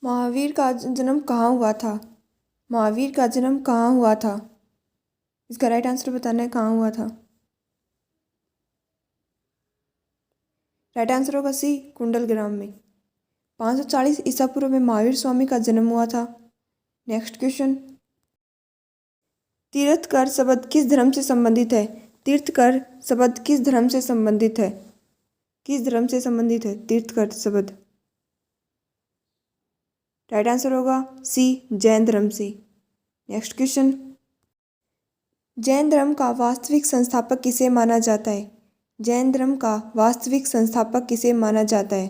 महावीर का जन्म कहाँ हुआ था? महावीर का जन्म कहाँ हुआ था? इसका राइट आंसर बताना है, कहाँ हुआ था। राइट आंसर होगा सी, कुंडलग्राम में। 540 ईसा पूर्व में महावीर स्वामी का जन्म हुआ था। Next question. तीर्थकर शब्द किस धर्म से संबंधित है? तीर्थकर शब्द किस धर्म से संबंधित है? किस धर्म से संबंधित है तीर्थकर शब्द? राइट आंसर होगा सी, जैन धर्म से। Next question. जैन धर्म का वास्तविक संस्थापक किसे माना जाता है? जैन धर्म का वास्तविक संस्थापक किसे माना जाता है?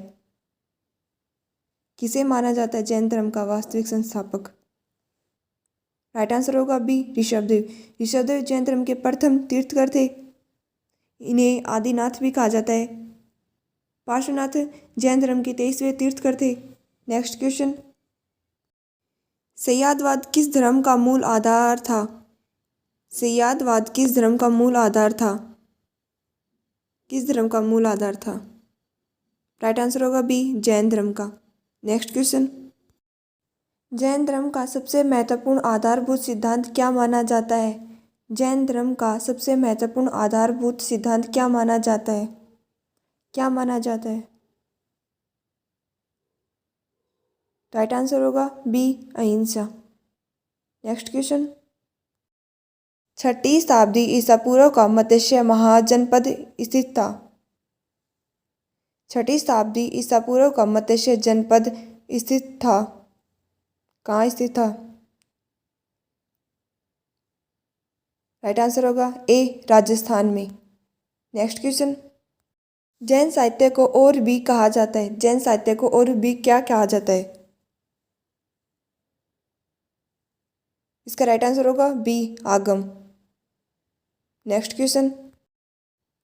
किसे माना जाता है जैन धर्म का वास्तविक संस्थापक? राइट आंसर होगा बी, ऋषभदेव। ऋषभदेव जैन धर्म के प्रथम तीर्थकर थे। इन्हें आदिनाथ भी कहा जाता है। पार्श्वनाथ जैन धर्म के 23वें तीर्थकर थे। Next question. सय्यादवाद किस धर्म का मूल आधार था? सय्यादवाद किस धर्म का मूल आधार था? किस धर्म का मूल आधार था? राइट आंसर होगा बी, जैन धर्म का। Next question. जैन धर्म का सबसे महत्वपूर्ण आधारभूत सिद्धांत क्या माना जाता है? जैन धर्म का सबसे महत्वपूर्ण आधारभूत सिद्धांत क्या माना जाता है? क्या माना जाता है? राइट आंसर होगा बी, अहिंसा। Next question. 6ठी शताब्दी ईसा पूर्व का मत्स्य महाजनपद स्थित था। 6ठी शताब्दी ईसा पूर्व का मत्स्य जनपद स्थित था। कहाँ स्थित था? राइट आंसर होगा ए, राजस्थान में। Next question. जैन साहित्य को और भी कहा जाता है। जैन साहित्य को और भी क्या कहा जाता है? इसका राइट आंसर होगा बी, आगम। Next question.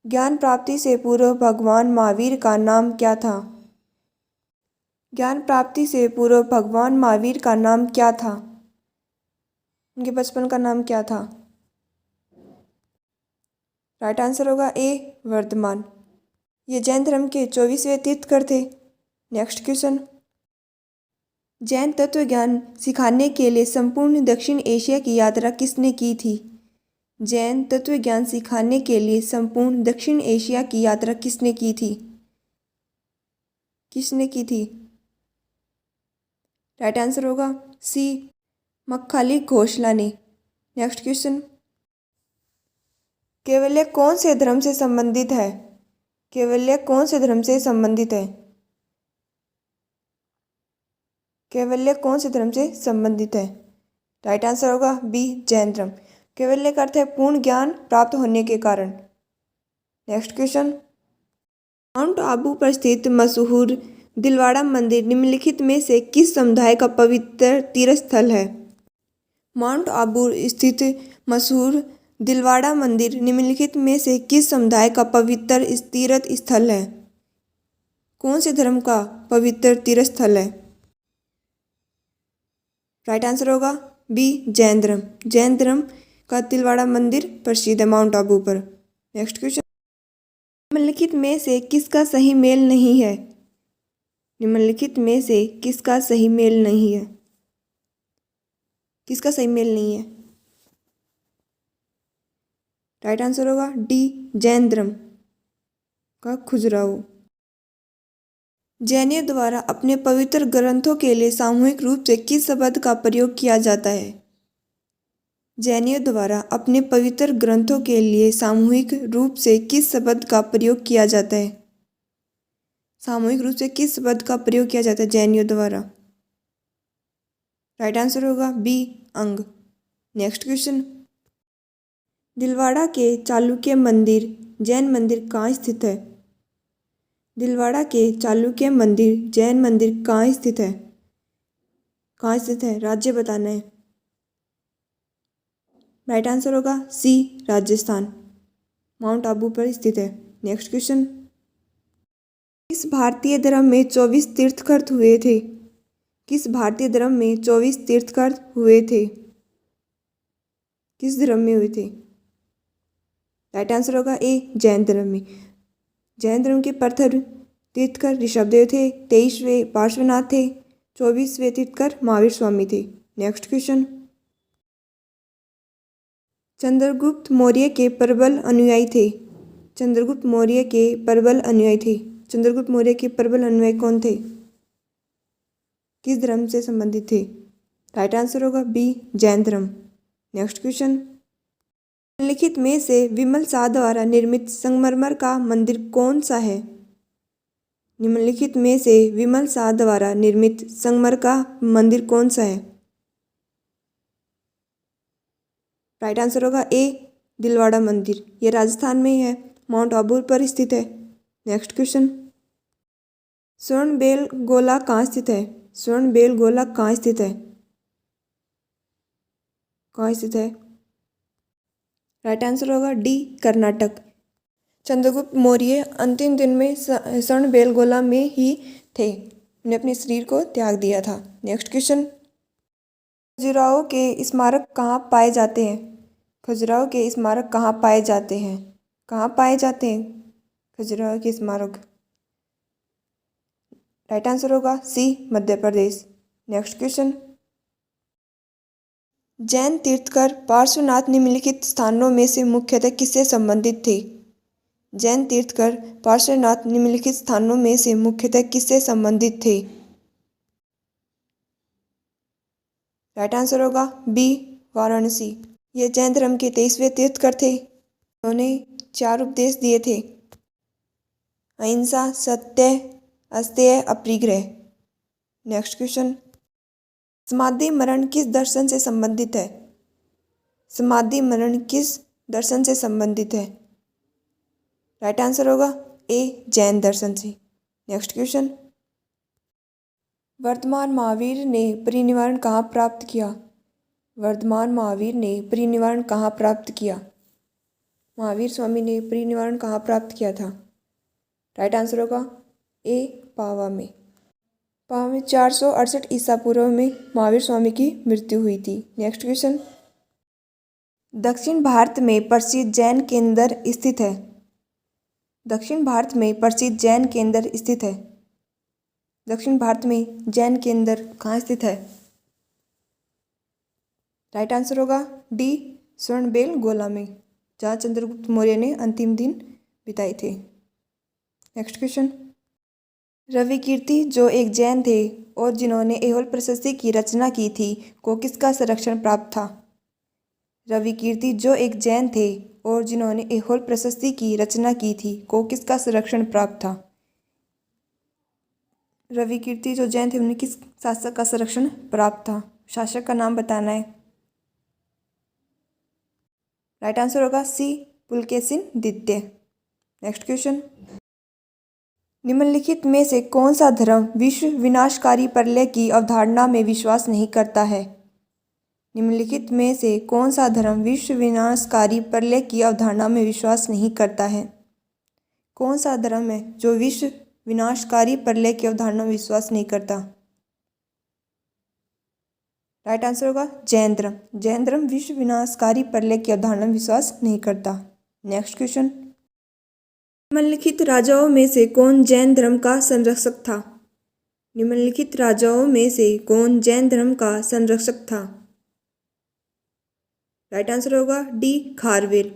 ज्ञान प्राप्ति से पूर्व भगवान महावीर का नाम क्या था? ज्ञान प्राप्ति से पूर्व भगवान महावीर का नाम क्या था? उनके बचपन का नाम क्या था? राइट आंसर होगा ए, वर्धमान। ये जैन धर्म के 24वें तीर्थकर थे। Next question. जैन तत्व ज्ञान सिखाने के लिए संपूर्ण दक्षिण एशिया की यात्रा किसने की थी? जैन तत्व ज्ञान सिखाने के लिए संपूर्ण दक्षिण एशिया की यात्रा किसने की थी? किसने की थी? राइट आंसर होगा सी, मक्खाली घोषला ने। Next question. कैवल्य कौन से धर्म से संबंधित है? कैवल्य कौन से धर्म से संबंधित है? कैवल्य कौन से धर्म से संबंधित है? राइट आंसर होगा बी, जैन धर्म। कैवल्य का अर्थ है पूर्ण ज्ञान प्राप्त होने के कारण। Next question. माउंट आबू पर स्थित मशहूर दिलवाड़ा मंदिर निम्नलिखित में से किस समुदाय का पवित्र तीर्थ स्थल है? माउंट आबू स्थित मशहूर दिलवाड़ा मंदिर निम्नलिखित में से किस समुदाय का पवित्र तीर्थ स्थल है? कौन से धर्म का पवित्र तीर्थ स्थल है? राइट आंसर होगा बी, जैन धर्म। जैन धर्म का दिलवाड़ा मंदिर प्रसिद्ध है माउंट आबू पर। Next question. निम्नलिखित में से किसका सही मेल नहीं है? निम्नलिखित में से किसका सही मेल नहीं है? किसका सही मेल नहीं है? राइट आंसर होगा डी, जैन धर्म का खुजराहो। जैनियों द्वारा अपने पवित्र ग्रंथों के लिए सामूहिक रूप से किस शब्द का प्रयोग किया जाता है? जैनियों द्वारा अपने पवित्र ग्रंथों के लिए सामूहिक रूप से किस शब्द का प्रयोग किया जाता है? सामूहिक रूप से किस शब्द का प्रयोग किया जाता है जैनियों द्वारा? राइट आंसर होगा B, Anga. Next question. Dilwara के चालुक्य मंदिर जैन मंदिर कहाँ स्थित है? दिलवाड़ा के चालुक्य मंदिर जैन मंदिर कहाँ स्थित है? कहाँ स्थित है? राज्य बताना है। राइट आंसर होगा सी, राजस्थान, माउंट आबू पर स्थित है। Next question. किस भारतीय धर्म में 24 तीर्थकर हुए थे? किस भारतीय धर्म में 24 तीर्थकर हुए थे? किस धर्म में हुए थे? राइट आंसर होगा ए, जैन धर्म में। जैन धर्म के प्रथम तीर्थकर ऋषभदेव थे। 23वें पार्श्वनाथ थे। 24वें तीर्थकर महावीर स्वामी थे। नेक्स्ट क्वेश्चन, चंद्रगुप्त मौर्य के प्रबल अनुयायी थे। चंद्रगुप्त मौर्य के प्रबल अनुयायी थे। चंद्रगुप्त मौर्य के प्रबल अनुयायी कौन थे? किस धर्म से संबंधित थे? राइट आंसर होगा बी, जैन धर्म। नेक्स्ट क्वेश्चन, निम्नलिखित में से विमल शाह द्वारा निर्मित संगमरमर का मंदिर कौन सा है? निम्नलिखित में से विमल शाह द्वारा निर्मित संगमरमर का मंदिर कौन सा है? राइट आंसर होगा ए, दिलवाड़ा मंदिर। यह राजस्थान में है, माउंट आबू पर स्थित है। नेक्स्ट क्वेश्चन, स्वर्णबेल गोला कहाँ स्थित है? स्वर्णबेल गोला कहाँ स्थित है? कहाँ स्थित है? राइट आंसर होगा डी, कर्नाटक। चंद्रगुप्त मौर्य अंतिम दिन में स्वर्णबेल गोला में ही थे। उन्हें अपने शरीर को त्याग दिया था। नेक्स्ट क्वेश्चन, खजुराहो के स्मारक कहाँ पाए जाते हैं? खजुराहो के स्मारक कहाँ पाए जाते हैं? कहाँ पाए जाते हैं खजुराहो के स्मारक? राइट आंसर होगा सी, मध्य प्रदेश। नेक्स्ट क्वेश्चन, जैन तीर्थकर पार्श्वनाथ निम्नलिखित स्थानों में से मुख्यतः किससे संबंधित थे? जैन तीर्थकर पार्श्वनाथ निम्नलिखित स्थानों में से मुख्यतः किससे संबंधित थे? राइट आंसर होगा बी, वाराणसी। ये जैन धर्म के 23वें तीर्थकर थे। उन्होंने 4 उपदेश दिए थे: अहिंसा, सत्य, अस्तेय, अपरिग्रह। नेक्स्ट क्वेश्चन, समाधि मरण किस दर्शन से संबंधित है? समाधि मरण किस दर्शन से संबंधित है? राइट आंसर होगा ए, जैन दर्शन से। नेक्स्ट क्वेश्चन, वर्तमान महावीर ने परिनिर्वाण कहाँ प्राप्त किया? वर्तमान महावीर ने परिनिर्वाण कहाँ प्राप्त किया? महावीर स्वामी ने परिनिर्वाण कहाँ प्राप्त किया था? राइट आंसर होगा ए, पावा में। पावा में 468 ईसा पूर्व में महावीर स्वामी की मृत्यु हुई थी। नेक्स्ट क्वेश्चन, दक्षिण भारत में प्रसिद्ध जैन केंद्र स्थित है। दक्षिण भारत में प्रसिद्ध जैन केंद्र स्थित है। दक्षिण भारत में जैन केंद्र कहाँ स्थित है? राइट आंसर होगा डी, स्वर्णबेल गोला में, जहाँ चंद्रगुप्त मौर्य ने अंतिम दिन बिताए थे। नेक्स्ट क्वेश्चन, रविकीर्ति जो एक जैन थे और जिन्होंने ऐहोल प्रशस्ति की रचना की थी को किसका संरक्षण प्राप्त था? रविकीर्ति जो एक जैन थे और जिन्होंने ऐहोल प्रशस्ति की रचना की थी को किसका संरक्षण प्राप्त था? रविकीर्ति जो जैन थे उन्हें किस शासक का संरक्षण प्राप्त था? शासक का नाम बताना है। राइट आंसर होगा सी, पुलकेशिन द्वितीय। नेक्स्ट क्वेश्चन, निम्नलिखित में से कौन सा धर्म विश्व विनाशकारी प्रलय की अवधारणा में विश्वास नहीं करता है? निम्नलिखित में से कौन सा धर्म विश्व विनाशकारी प्रलय की अवधारणा में विश्वास नहीं करता है? कौन सा धर्म है जो विश्व विनाशकारी प्रलय की अवधारणा में विश्वास नहीं करता? राइट आंसर होगा जैन धर्म। जैन धर्म विश्व विनाशकारी प्रलय की अवधारणा में विश्वास नहीं करता। नेक्स्ट क्वेश्चन, निम्नलिखित राजाओं में से कौन जैन धर्म का संरक्षक था? निम्नलिखित राजाओं में से कौन जैन धर्म का संरक्षक था? राइट आंसर होगा D, Kharavela.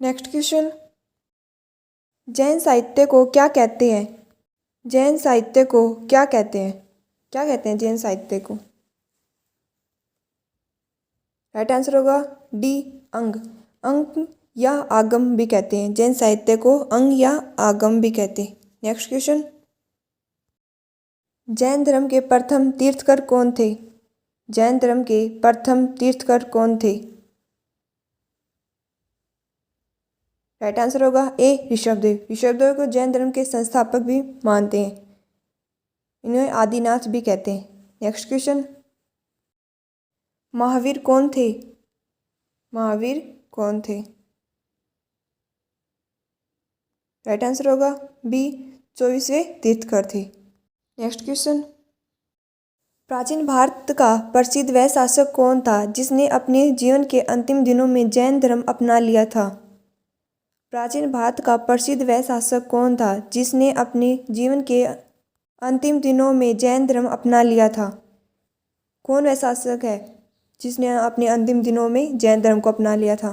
Next question, Jain साहित्य को क्या कहते हैं? जैन साहित्य को क्या कहते हैं? क्या कहते हैं जैन साहित्य को? राइट आंसर होगा डी, अंग। अंग या आगम भी कहते हैं। जैन साहित्य को अंग या आगम भी कहते हैं। नेक्स्ट क्वेश्चन, जैन धर्म के प्रथम तीर्थकर कौन थे? जैन धर्म के प्रथम तीर्थकर कौन थे? राइट आंसर होगा ए, ऋषभदेव। ऋषभदेव को जैन धर्म के संस्थापक भी मानते हैं। इन्हें आदिनाथ भी कहते हैं। नेक्स्ट क्वेश्चन, महावीर कौन थे? महावीर कौन थे? राइट आंसर होगा बी, 24वें तीर्थकर थे। नेक्स्ट क्वेश्चन, प्राचीन भारत का प्रसिद्ध वह शासक कौन था जिसने अपने जीवन के अंतिम दिनों में जैन धर्म अपना लिया था? प्राचीन भारत का प्रसिद्ध वह शासक कौन था जिसने अपने जीवन के अंतिम दिनों में जैन धर्म अपना लिया था। कौन वह शासक है जिसने अपने अंतिम दिनों में जैन धर्म को अपना लिया था?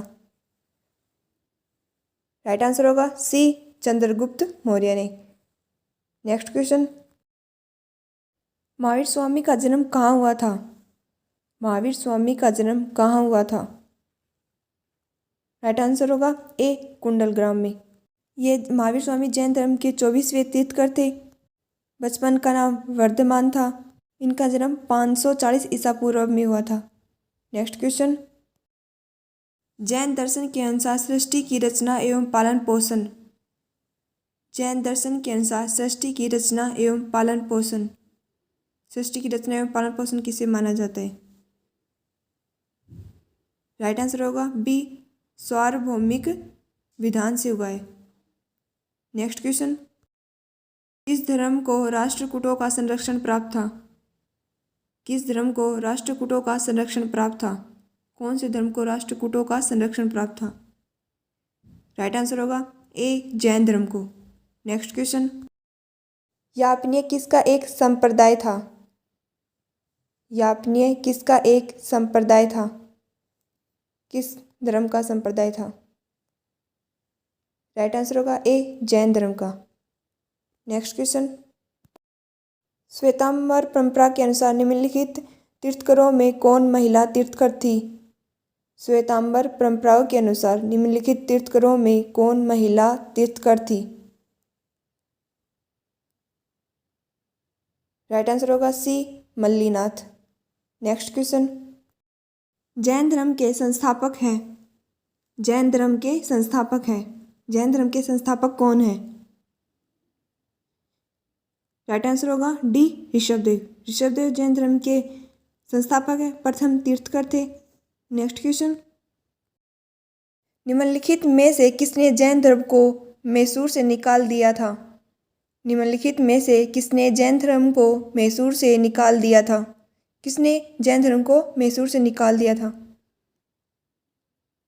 राइट आंसर होगा सी, चंद्रगुप्त मौर्य ने। नेक्स्ट क्वेश्चन, महावीर स्वामी का जन्म कहाँ हुआ था? महावीर स्वामी का जन्म कहाँ हुआ था? राइट आंसर होगा ए, कुंडलग्राम में। ये महावीर स्वामी जैन धर्म के 24वें तीर्थंकर थे। बचपन का नाम वर्धमान था। इनका जन्म 540 ईसा पूर्व में हुआ था। नेक्स्ट क्वेश्चन, जैन दर्शन के अनुसार सृष्टि की रचना एवं पालन पोषण। जैन दर्शन के अनुसार सृष्टि की रचना एवं पालन पोषण, सृष्टि की रचना एवं पालन पोषण किसे माना जाता है? राइट आंसर होगा बी, सार्वभौमिक विधान से हुआ है। नेक्स्ट क्वेश्चन, किस धर्म को राष्ट्रकूटों का संरक्षण प्राप्त था? किस धर्म को राष्ट्रकूटों का संरक्षण प्राप्त था? कौन से धर्म को राष्ट्रकूटों का संरक्षण प्राप्त था? राइट आंसर होगा ए, जैन धर्म को। नेक्स्ट क्वेश्चन, यापनीय किसका एक संप्रदाय था? यापनीय किसका एक संप्रदाय था? किस धर्म का संप्रदाय था? राइट आंसर होगा ए, जैन धर्म का। नेक्स्ट क्वेश्चन, श्वेतांबर परंपरा के अनुसार निम्नलिखित तीर्थंकरों में कौन महिला तीर्थंकर थी? श्वेतांबर परंपराओं के अनुसार निम्नलिखित तीर्थंकरों में कौन महिला तीर्थंकर थी? राइट आंसर होगा सी, मल्लीनाथ। नेक्स्ट क्वेश्चन, जैन धर्म के संस्थापक हैं। जैन धर्म के संस्थापक हैं। जैन धर्म के संस्थापक कौन है? राइट आंसर होगा डी, ऋषभदेव। ऋषभदेव जैन धर्म के संस्थापक है, प्रथम तीर्थंकर थे। नेक्स्ट क्वेश्चन, निम्नलिखित में से किसने जैन धर्म को मैसूर से निकाल दिया था? निम्नलिखित में से किसने जैन धर्म को मैसूर से निकाल दिया था? किसने जैन धर्म को मैसूर से निकाल दिया था?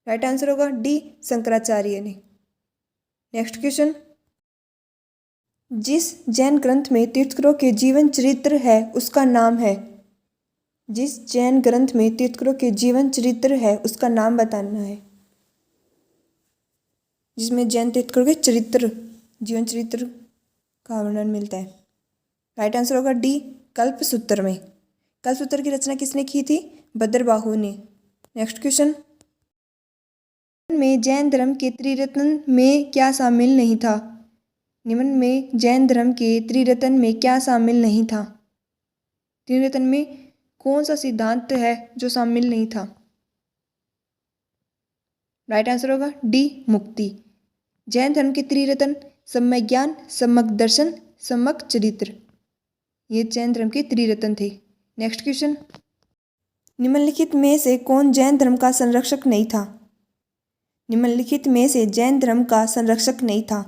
राइट आंसर होगा डी, शंकराचार्य ने। नेक्स्ट क्वेश्चन, जिस जैन ग्रंथ में तीर्थंकरों के जीवन चरित्र है उसका नाम है। जिस जैन ग्रंथ में तीर्थंकरों के जीवन चरित्र है उसका नाम बताना है। जिसमें जैन तीर्थंकरों के चरित्र, जीवन चरित्र का वर्णन मिलता है। राइट आंसर होगा डी, कल्पसूत्र में। कल्पसूत्र की रचना किसने की थी? भद्रबाहु ने। नेक्स्ट क्वेश्चन, में जैन धर्म के त्रिरत्न में क्या शामिल नहीं था? निम्न में जैन धर्म के त्रिरत्न में क्या शामिल नहीं था? त्रिरत्न में कौन सा सिद्धांत है जो शामिल नहीं था? राइट आंसर होगा डी, मुक्ति। जैन धर्म के त्रिरत्न सम्यक ज्ञान, सम्यक दर्शन, सम्यक चरित्र, ये जैन धर्म के त्रिरत्न थे। नेक्स्ट क्वेश्चन, निम्नलिखित में से कौन जैन धर्म का संरक्षक नहीं था? निम्नलिखित में से जैन धर्म का संरक्षक नहीं था,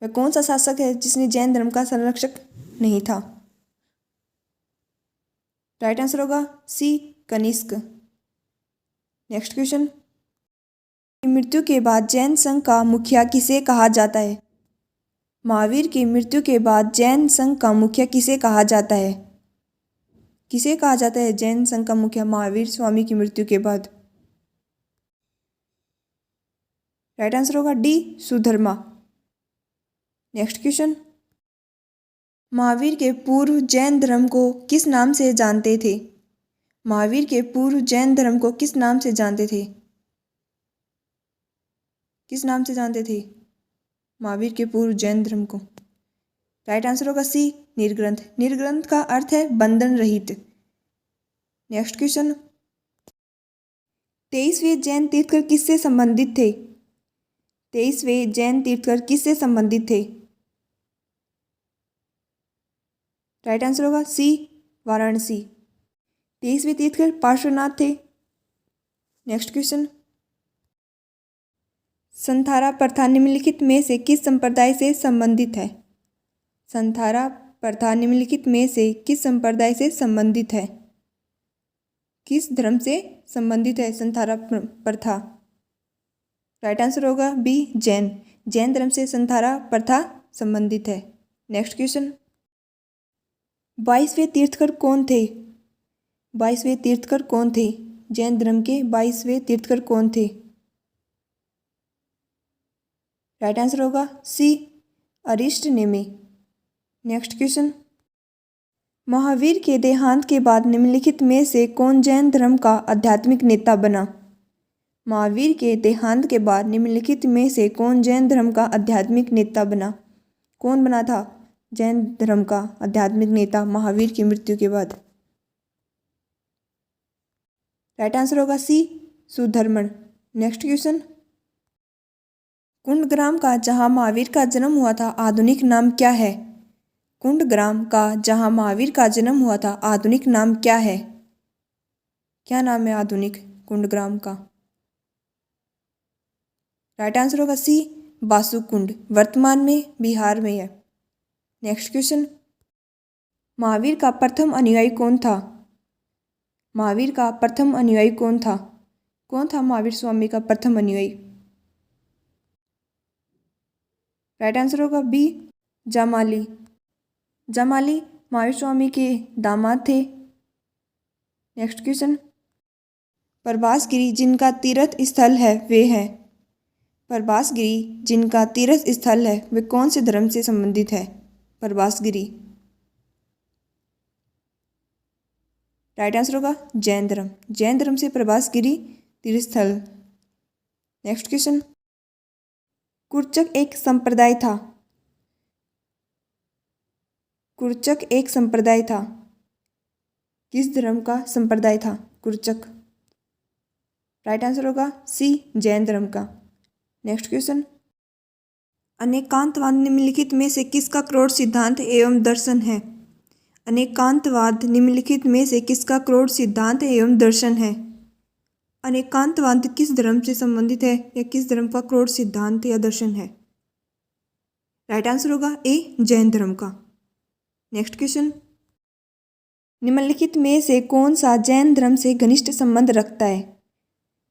वह कौन सा शासक है जिसने जैन धर्म का संरक्षक नहीं था? राइट आंसर होगा सी, कनिष्क। नेक्स्ट क्वेश्चन, मृत्यु के बाद जैन संघ का मुखिया किसे कहा जाता है? महावीर की मृत्यु के बाद जैन संघ का मुखिया किसे कहा जाता है? किसे कहा जाता है जैन संघ का मुखिया महावीर स्वामी की मृत्यु के बाद? राइट आंसर होगा D, Sudharma. Next question, Mahavir के पूर्व जैन धर्म को किस नाम से जानते थे? महावीर के पूर्व जैन धर्म को किस नाम से जानते थे? किस नाम से जानते थे महावीर के पूर्व जैन धर्म को? राइट आंसर होगा सी, निर्ग्रंथ। निर्ग्रंथ का अर्थ है बंधन रहित। नेक्स्ट क्वेश्चन, 23वें जैन तीर्थंकर किससे संबंधित थे? 23वें जैन तीर्थंकर किससे संबंधित थे? राइट आंसर होगा सी, वाराणसी। 23वें तीर्थंकर पार्श्वनाथ थे। नेक्स्ट क्वेश्चन, संथारा प्रथा निम्नलिखित में से किस संप्रदाय से संबंधित है? संथारा प्रथा निम्नलिखित में से किस संप्रदाय से संबंधित है? किस धर्म से संबंधित है संथारा प्रथा? राइट आंसर होगा बी, जैन। जैन धर्म से संथारा प्रथा संबंधित है। नेक्स्ट क्वेश्चन, 22वें तीर्थकर कौन थे? 22वें तीर्थकर कौन थे? जैन धर्म के 22वें तीर्थकर कौन थे? राइट आंसर होगा सी, अरिष्ट नेमि। नेक्स्ट क्वेश्चन, महावीर के देहांत के बाद निम्नलिखित में से कौन जैन धर्म का आध्यात्मिक नेता बना? महावीर के देहांत के बाद निम्नलिखित में से कौन जैन धर्म का आध्यात्मिक नेता बना? कौन बना था जैन धर्म का आध्यात्मिक नेता महावीर की मृत्यु के बाद? राइट आंसर होगा सी, सुधर्मन। नेक्स्ट क्वेश्चन, कुंडग्राम का जहां महावीर का जन्म हुआ था आधुनिक नाम क्या है? कुंडग्राम का जहां महावीर का जन्म हुआ था आधुनिक नाम क्या है? क्या नाम है आधुनिक कुंडग्राम का? राइट आंसर होगा सी, बासुकुंड, वर्तमान में बिहार में है। नेक्स्ट क्वेश्चन, महावीर का प्रथम अनुयायी कौन था? महावीर का प्रथम अनुयायी कौन था? कौन था महावीर स्वामी का प्रथम अनुयायी? राइट आंसर होगा बी, जामाली। जामाली महावीर स्वामी के दामाद थे। नेक्स्ट क्वेश्चन, प्रभासगिरी जिनका तीर्थ स्थल है वे हैं? प्रभासगिरी जिनका तीर्थ स्थल है वे कौन से धर्म से संबंधित है? प्रभासगिरी। राइट आंसर होगा जैन धर्म। जैन धर्म से प्रभासगिरी तीर्थ स्थल। नेक्स्ट क्वेश्चन, कुर्चक एक संप्रदाय था। कुर्चक एक संप्रदाय था, किस धर्म का संप्रदाय था कुर्चक? राइट आंसर होगा सी, जैन धर्म का। नेक्स्ट क्वेश्चन, अनेकांतवाद निम्नलिखित में से किसका क्रोध सिद्धांत एवं दर्शन है? अनेकांतवाद निम्नलिखित में से किसका क्रोध सिद्धांत एवं दर्शन है? अनेकांतवाद किस धर्म से संबंधित है या किस धर्म का क्रोध सिद्धांत या दर्शन है? राइट आंसर होगा ए, जैन धर्म का। नेक्स्ट क्वेश्चन, निम्नलिखित में से कौन सा जैन धर्म से घनिष्ठ संबंध रखता है?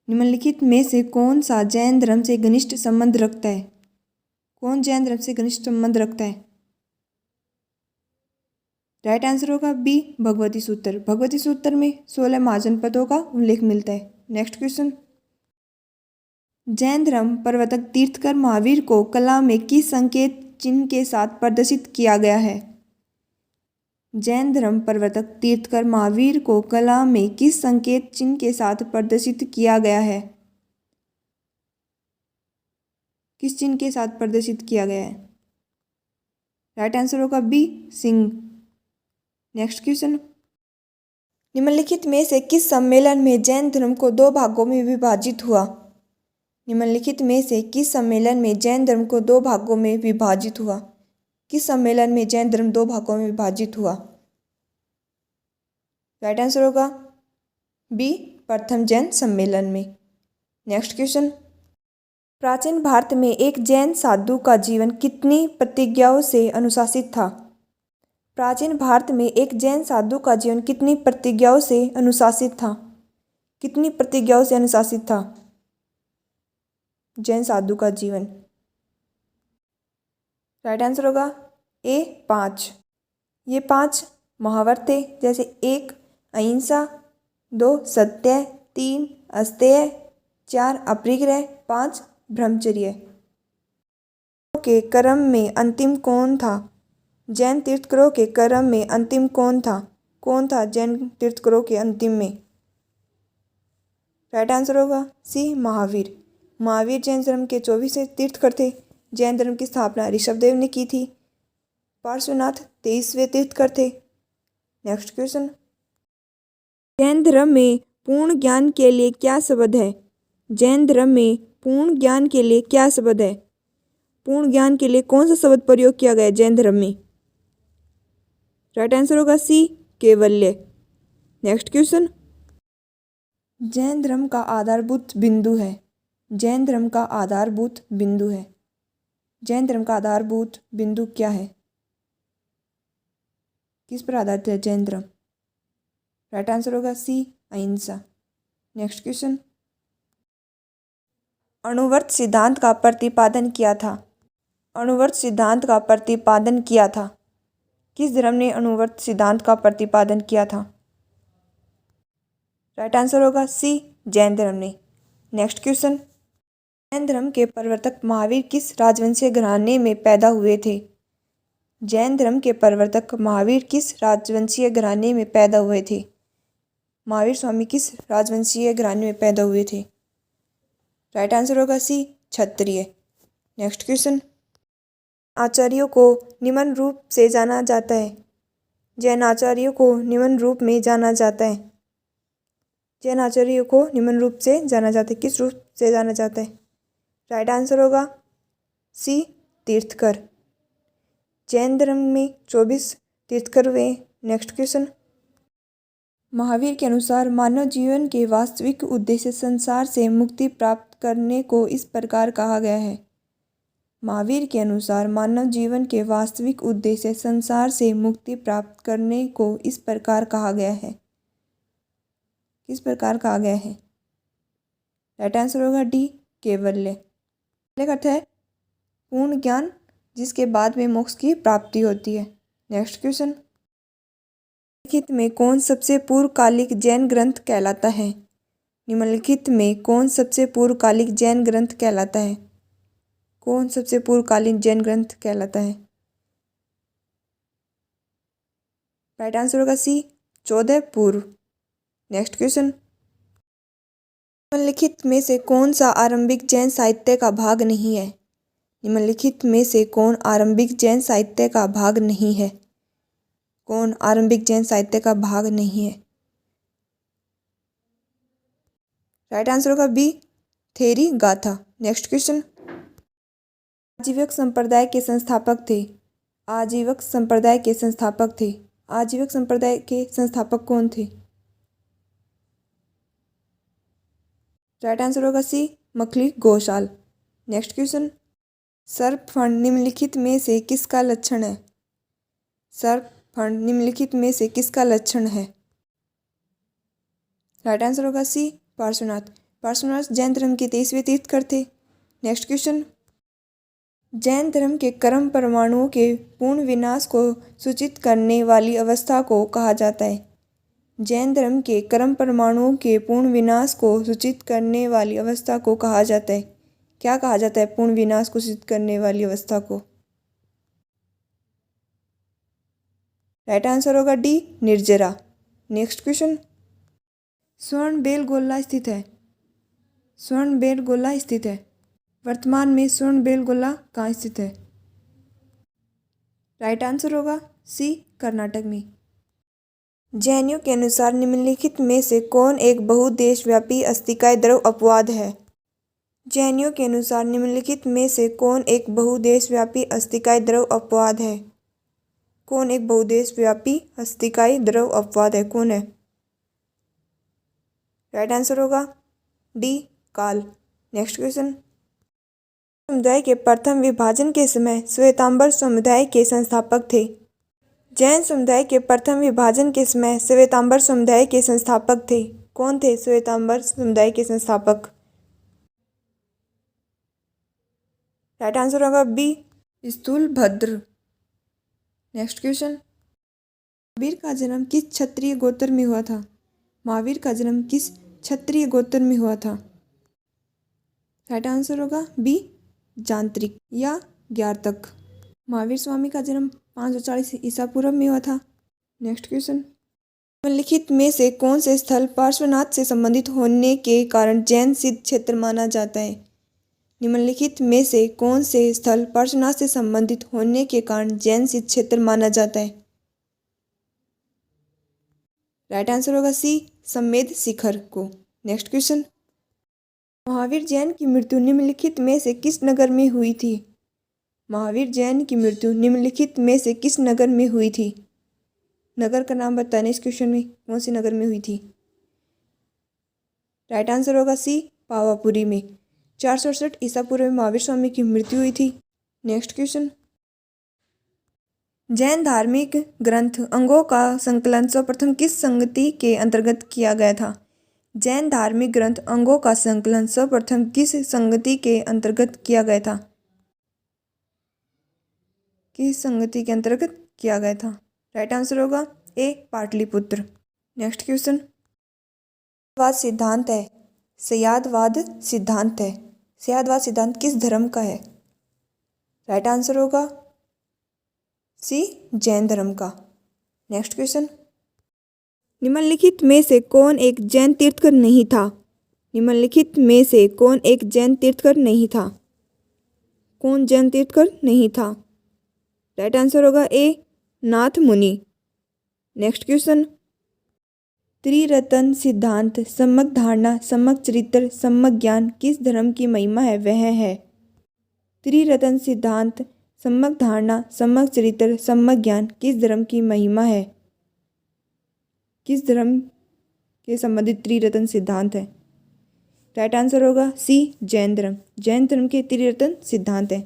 निम्नलिखित में से कौन सा जैन धर्म से घनिष्ठ संबंध रखता है? कौन जैन धर्म से घनिष्ठ संबंध रखता है? राइट आंसर होगा बी, भगवती सूत्र। भगवती सूत्र में 16 महाजनपदों का उल्लेख मिलता है। नेक्स्ट क्वेश्चन, जैन धर्म प्रवर्तक तीर्थकर महावीर को कला में किस संकेत चिन्ह के साथ प्रदर्शित किया गया है? जैन धर्म प्रवर्तक तीर्थकर महावीर को कला में किस संकेत चिन्ह के साथ प्रदर्शित किया गया है? किस चिन्ह के साथ प्रदर्शित किया गया है? राइट आंसर होगा बी, सिंह। नेक्स्ट क्वेश्चन, निम्नलिखित में से किस सम्मेलन में जैन धर्म को 2 भागों में विभाजित हुआ? निम्नलिखित में से किस सम्मेलन में जैन धर्म को 2 भागों में विभाजित हुआ? किस सम्मेलन में जैन धर्म 2 भागों में विभाजित हुआ? राइट आंसर होगा बी, प्रथम जैन सम्मेलन में। नेक्स्ट क्वेश्चन, प्राचीन भारत में एक जैन साधु का जीवन कितनी प्रतिज्ञाओं से अनुशासित था? प्राचीन भारत में एक जैन साधु का जीवन कितनी प्रतिज्ञाओं से अनुशासित था? कितनी प्रतिज्ञाओं से अनुशासित था जैन साधु का जीवन? राइट आंसर होगा ए, 5। ये 5 महाव्रत थे, जैसे 1 अहिंसा, 2 सत्य, 3 अस्तेय, 4 अपरिग्रह, 5 ब्रह्मचर्य। के क्रम में अंतिम कौन था? जैन तीर्थकरों के क्रम में अंतिम कौन था? कौन था जैन तीर्थकरों के अंतिम में? राइट आंसर होगा सी, महावीर। महावीर जैन धर्म के 24वें तीर्थकर थे। जैन धर्म की स्थापना ऋषभदेव ने की थी। पार्श्वनाथ 23वें तीर्थकर थे। नेक्स्ट क्वेश्चन, जैन धर्म में पूर्ण ज्ञान के लिए क्या शब्द है? जैन धर्म में पूर्ण ज्ञान के लिए क्या शब्द है? पूर्ण ज्ञान के लिए कौन सा शब्द प्रयोग किया गया है जैन धर्म में? राइट आंसर होगा सी, कैवल्य। नेक्स्ट क्वेश्चन, जैन धर्म का आधारभूत बिंदु है। जैन धर्म का आधारभूत बिंदु है। जैन धर्म का आधारभूत बिंदु क्या है? किस पर आधारित है जैन धर्म? राइट आंसर होगा सी, अहिंसा। नेक्स्ट क्वेश्चन, अणुव्रत सिद्धांत का प्रतिपादन किया था। अणुव्रत सिद्धांत का प्रतिपादन किया था। किस धर्म ने अनुवर्त सिद्धांत का प्रतिपादन किया था? राइट आंसर होगा सी, जैन धर्म ने। नेक्स्ट क्वेश्चन, जैन धर्म के प्रवर्तक महावीर किस राजवंशीय घराने में पैदा हुए थे? जैन धर्म के प्रवर्तक महावीर किस राजवंशीय घराने में पैदा हुए थे? महावीर स्वामी किस राजवंशीय घराने में पैदा हुए थे? राइट आंसर होगा सी, क्षत्रिय। नेक्स्ट क्वेश्चन, आचार्यों को निम्न रूप से जाना जाता है। जैन आचार्यों को निम्न रूप में जाना जाता है। जैन आचार्यों को निम्न रूप से जाना जाता है। किस रूप से जाना जाता है? राइट आंसर होगा सी, तीर्थकर। जैन धर्म में 24 तीर्थकर हुए। नेक्स्ट क्वेश्चन, महावीर के अनुसार मानव जीवन के वास्तविक उद्देश्य संसार से मुक्ति प्राप्त करने को इस प्रकार कहा गया है। महावीर के अनुसार मानव जीवन के वास्तविक उद्देश्य संसार से मुक्ति प्राप्त करने को इस प्रकार कहा गया है। किस प्रकार कहा गया है? राइट आंसर होगा डी, कैवल्य। कैवल्य का अर्थ है पूर्ण ज्ञान, जिसके बाद में मोक्ष की प्राप्ति होती है। नेक्स्ट क्वेश्चन, निम्नलिखित में कौन सबसे पूर्वकालिक जैन ग्रंथ कहलाता है? निम्नलिखित में कौन सबसे पूर्वकालिक जैन ग्रंथ कहलाता है? कौन सबसे पूर्वकालीन जैन ग्रंथ कहलाता है? राइट आंसर होगा सी, 14 पूर्व। नेक्स्ट क्वेश्चन, निम्नलिखित में से कौन सा आरंभिक जैन साहित्य का भाग नहीं है? निम्नलिखित में से कौन आरंभिक जैन साहित्य का भाग नहीं है? कौन आरंभिक जैन साहित्य का भाग नहीं है? राइट आंसर होगा B, Theri Gatha. Next question, आजीवक संप्रदाय के संस्थापक थे। आजीवक संप्रदाय के संस्थापक थे। आजीवक संप्रदाय के संस्थापक कौन थे? राइट आंसर होगा सी, मखली गोशाल। नेक्स्ट क्वेश्चन, सर्पफंड निम्नलिखित में से किसका लक्षण है? सर्पफंड निम्नलिखित में से किसका लक्षण है? राइट आंसर होगा सी, पार्श्वनाथ। पार्श्वनाथ जैन धर्म के 23वें तीर्थकर थे। नेक्स्ट क्वेश्चन, जैन धर्म के कर्म परमाणुओं के पूर्ण विनाश को सूचित करने वाली अवस्था को कहा जाता है। जैन धर्म के कर्म परमाणुओं के पूर्ण विनाश को सूचित करने वाली अवस्था को कहा जाता है। क्या कहा जाता है पूर्ण विनाश को सूचित करने वाली अवस्था को? राइट आंसर होगा डी, निर्जरा। नेक्स्ट क्वेश्चन, स्वर्णबेलगोला स्थित है। स्वर्णबेलगोला स्थित है। वर्तमान में स्वर्णबेलगोला कहाँ स्थित है? राइट आंसर होगा सी, कर्नाटक में। जैनियों के अनुसार निम्नलिखित में से कौन एक बहुदेशव्यापी अस्तिकाय द्रव अपवाद है? जैनियों के अनुसार निम्नलिखित में से कौन एक बहुदेशव्यापी अस्तिकाय द्रव अपवाद है? कौन एक बहुदेशव्यापी अस्तिकाय द्रव अपवाद है? कौन है? राइट आंसर होगा डी, काल। नेक्स्ट क्वेश्चन, समुदाय के प्रथम विभाजन के समय श्वेतांबर समुदाय के संस्थापक थे। जैन समुदाय के प्रथम विभाजन के समय श्वेतांबर समुदाय के संस्थापक थे। कौन थे श्वेतांबर समुदाय के संस्थापक? राइट आंसर होगा B, Sthulabhadra. Next question, Mahavir का जन्म किस क्षत्रिय गोत्र में हुआ था? महावीर का जन्म किस क्षत्रिय गोत्र में हुआ था? राइट आंसर होगा बी, जांत्रिक या ज्ञातक। महावीर स्वामी का जन्म 540 ईसा पूर्व में हुआ था। नेक्स्ट क्वेश्चन, निम्नलिखित में से कौन से स्थल पार्श्वनाथ से संबंधित होने के कारण जैन सिद्ध क्षेत्र माना जाता है? निम्नलिखित में से कौन से स्थल पार्श्वनाथ से संबंधित होने के कारण जैन सिद्ध क्षेत्र माना जाता है? राइट आंसर होगा सी, समेध शिखर को। नेक्स्ट क्वेश्चन, महावीर जैन की मृत्यु निम्नलिखित में से किस नगर में हुई थी? महावीर जैन की मृत्यु निम्नलिखित में से किस नगर में हुई थी? नगर का नाम बताना इस क्वेश्चन में, कौन सी नगर में हुई थी? राइट आंसर होगा सी, पावापुरी में। 468 ईसा पूर्व में महावीर स्वामी की मृत्यु हुई थी। नेक्स्ट क्वेश्चन, जैन धार्मिक ग्रंथ अंगों का संकलन सर्वप्रथम किस संगति के अंतर्गत किया गया था? जैन धार्मिक ग्रंथ अंगों का संकलन सर्वप्रथम किस संगति के अंतर्गत किया गया था? किस संगति के अंतर्गत किया गया था? राइट आंसर होगा ए पाटलिपुत्र। नेक्स्ट क्वेश्चन, वाद सिद्धांत है, सयादवाद सिद्धांत है, सयादवाद सिद्धांत किस धर्म का है? राइट आंसर होगा सी जैन धर्म का। नेक्स्ट क्वेश्चन, निम्नलिखित में से कौन एक जैन तीर्थकर नहीं था? निम्नलिखित में से कौन एक जैन तीर्थकर नहीं था? कौन जैन तीर्थकर नहीं था? राइट आंसर होगा ए नाथ मुनि। नेक्स्ट क्वेश्चन, त्रिरत्न सिद्धांत, सम्यक धारणा, सम्यक चरित्र, सम्यक ज्ञान किस धर्म की महिमा है? वह है। त्रिरत्न सिद्धांत, सम्यक धारणा, सम्यक चरित्र, सम्यक ज्ञान किस धर्म की महिमा है? किस धर्म के संबंधित त्रिरत्न सिद्धांत है? राइट आंसर होगा सी जैन धर्म। जैन धर्म के त्रिरत्न सिद्धांत है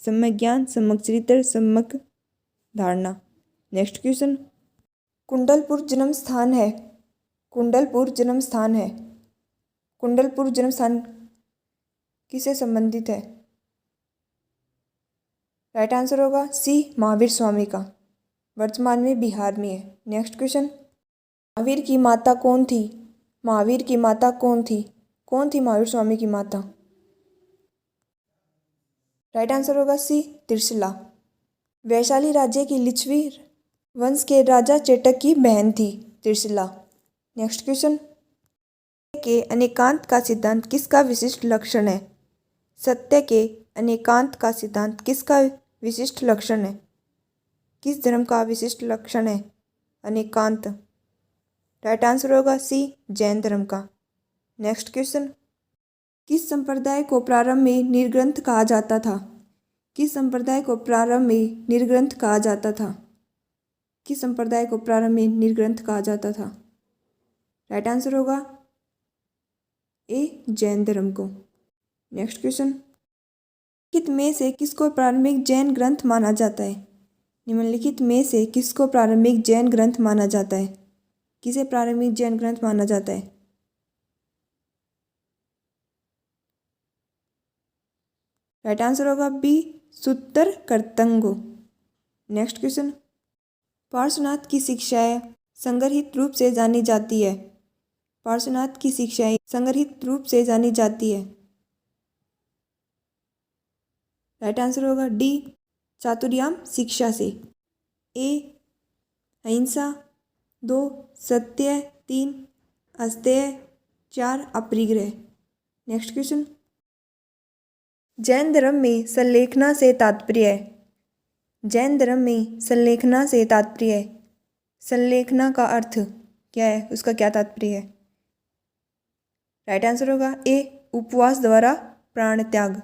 सम्यक ज्ञान, सम्यक चरित्र, सम्यक धारणा। नेक्स्ट क्वेश्चन, कुंडलपुर जन्म स्थान है, कुंडलपुर जन्म स्थान है, कुंडलपुर जन्म स्थान किससे संबंधित है? राइट आंसर होगा सी महावीर स्वामी का, वर्तमान में बिहार में है। नेक्स्ट क्वेश्चन, महावीर की माता कौन थी? महावीर की माता कौन थी? कौन थी महावीर स्वामी की माता? राइट आंसर होगा सी त्रिशला। वैशाली राज्य की लिच्छवी वंश के राजा चेटक की बहन थी त्रिशला। नेक्स्ट क्वेश्चन, सत्य के अनेकांत का सिद्धांत किसका विशिष्ट लक्षण है? सत्य के अनेकांत का सिद्धांत किसका विशिष्ट लक्षण है? किस धर्म का विशिष्ट लक्षण है अनेकांत? राइट आंसर होगा सी जैन धर्म का। नेक्स्ट क्वेश्चन, किस संप्रदाय को प्रारंभ में निर्ग्रंथ कहा जाता था? किस संप्रदाय को प्रारंभ में निर्ग्रंथ कहा जाता था? किस संप्रदाय को प्रारंभ में निर्ग्रंथ कहा जाता था? राइट आंसर होगा ए जैन धर्म को। नेक्स्ट क्वेश्चन, निम्नलिखित में से किसको प्रारंभिक जैन ग्रंथ माना जाता है? निम्नलिखित में से किसको प्रारंभिक जैन ग्रंथ माना जाता है? किसे प्रारंभिक जैन ग्रंथ माना जाता है? राइट आंसर होगा बी सूत्र कर्तंगो। नेक्स्ट क्वेश्चन, पार्श्वनाथ की शिक्षाएं संग्रहित रूप से जानी जाती है। पार्श्वनाथ की शिक्षाएं संग्रहित रूप से जानी जाती है। राइट आंसर होगा डी चातुर्याम शिक्षा से। ए अहिंसा, 2 सत्य, 3 अस्तेय, 4 अपरिग्रह। नेक्स्ट क्वेश्चन, जैन धर्म में संलेखना से तात्पर्य है। जैन धर्म में संलेखना से तात्पर्य है। संलेखना का अर्थ क्या है? उसका क्या तात्पर्य है? राइट आंसर होगा ए उपवास द्वारा प्राण त्याग।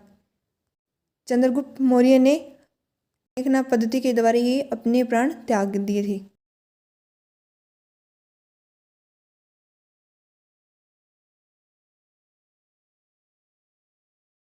चंद्रगुप्त मौर्य ने लेखना पद्धति के द्वारा ही अपने प्राण त्याग दिए थे।